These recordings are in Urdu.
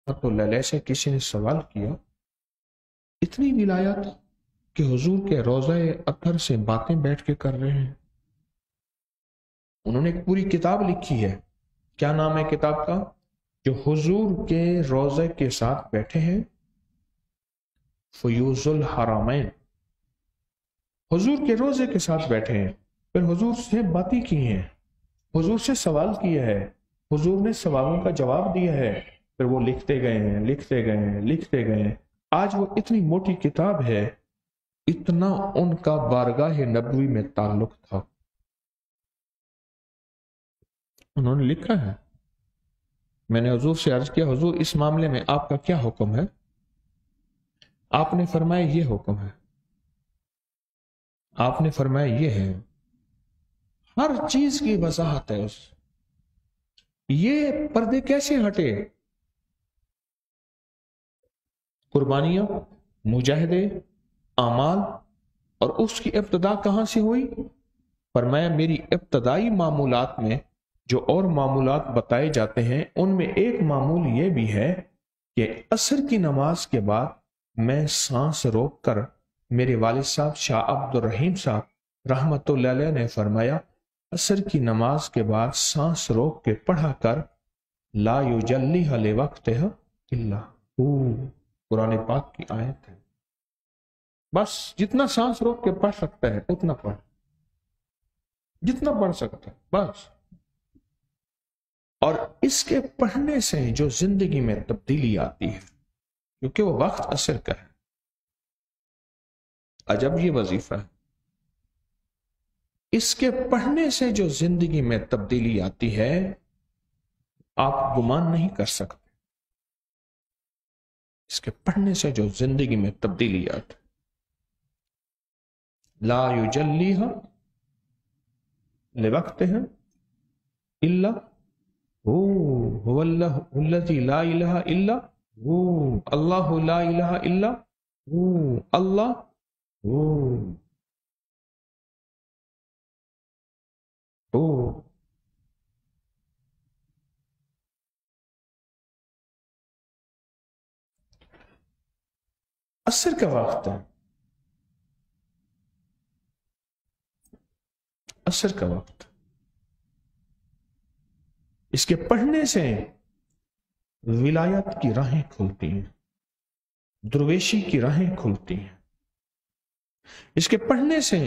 اللہ سے کسی نے سوال کیا، اتنی ولایت کہ حضور کے روضہ اطہر سے باتیں بیٹھ کے کر رہے ہیں۔ انہوں نے ایک پوری کتاب لکھی ہے، کیا نام ہے کتاب کا؟ جو حضور کے روضے کے ساتھ بیٹھے ہیں، فیوز الحرمین، حضور کے روضے کے ساتھ بیٹھے ہیں، پھر حضور سے باتیں کی ہیں، حضور سے سوال کیا ہے، حضور نے سوالوں کا جواب دیا ہے، پھر وہ لکھتے گئے ہیں، لکھتے گئے ہیں، لکھتے گئے ہیں۔ آج وہ اتنی موٹی کتاب ہے، اتنا ان کا بارگاہ نبوی میں تعلق تھا۔ انہوں نے لکھا ہے، میں نے حضور سے عرض کیا، حضور اس معاملے میں آپ کا کیا حکم ہے؟ آپ نے فرمایا یہ حکم ہے، آپ نے فرمایا یہ ہے، ہر چیز کی وضاحت ہے۔ یہ پردے کیسے ہٹے؟ قربانیاں، مجاہدے، اعمال، اور اس کی ابتدا کہاں سے ہوئی؟ فرمایا میری ابتدائی معمولات میں جو اور معمولات بتائے جاتے ہیں، ان میں ایک معمول یہ بھی ہے کہ عصر کی نماز کے بعد میں سانس روک کر، میرے والد صاحب شاہ عبد الرحیم صاحب رحمت اللہ علیہ نے فرمایا، عصر کی نماز کے بعد سانس روک کے پڑھا کر لا یجلیھا لوقتھا الا ہو، قرآن پاک کی آیت ہے۔ بس جتنا سانس روک کے پڑھ سکتا ہے اتنا پڑھ، جتنا پڑھ سکتا ہے بس۔ اور اس کے پڑھنے سے جو زندگی میں تبدیلی آتی ہے، کیونکہ وہ وقت عصر کا ہے۔ عجب یہ وظیفہ ہے، اس کے پڑھنے سے جو زندگی میں تبدیلی آتی ہے، آپ گمان نہیں کر سکتے۔ اس کے پڑھنے سے جو زندگی میں تبدیلی آتی، لا یجلیھا لوقتھا الا هو الذی لا الہ الا هو، اللہ لا الہ الا هو، اللہ ہو۔ عصر کا وقت ہے، عصر کا وقت، اس کے پڑھنے سے ولایت کی راہیں کھلتی ہیں، درویشی کی راہیں کھلتی ہیں، اس کے پڑھنے سے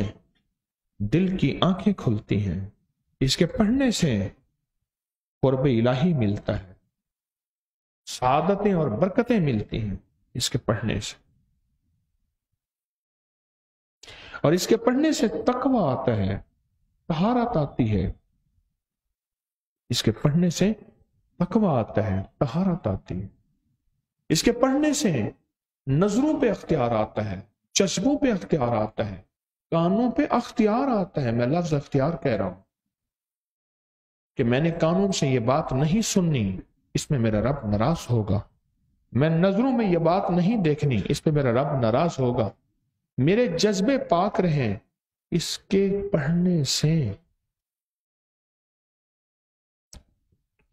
دل کی آنکھیں کھلتی ہیں، اس کے پڑھنے سے قرب الہی ملتا ہے، سعادتیں اور برکتیں ملتی ہیں اس کے پڑھنے سے، اور اس کے پڑھنے سے تقوی آتا ہے، طہارت آتی ہے، اس کے پڑھنے سے تقوی آتا ہے، طہارت آتی ہے، اس کے پڑھنے سے نظروں پہ اختیار آتا ہے، چشموں پہ اختیار آتا ہے، کانوں پہ اختیار آتا ہے۔ میں لفظ اختیار کہہ رہا ہوں کہ میں نے کانوں سے یہ بات نہیں سننی، اس میں میرا رب ناراض ہوگا، میں نظروں میں یہ بات نہیں دیکھنی، اس پہ میرا رب ناراض ہوگا، میرے جذبے پاک رہیں اس کے پڑھنے سے۔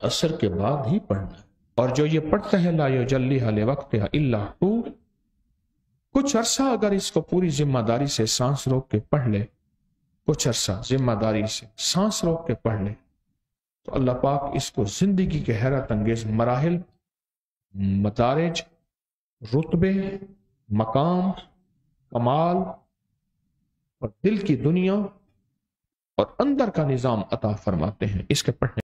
عصر کے بعد ہی پڑھنا، اور جو یہ پڑھتا ہے لا یجلیھا لوقتھا الا ہو، کچھ عرصہ اگر اس کو پوری ذمہ داری سے سانس روک کے پڑھ لے، کچھ عرصہ ذمہ داری سے سانس روک کے پڑھ لے، تو اللہ پاک اس کو زندگی کے حیرت انگیز مراحل، مدارج، رتبے، مقام، کمال اور دل کی دنیا اور اندر کا نظام عطا فرماتے ہیں اس کے پڑھنے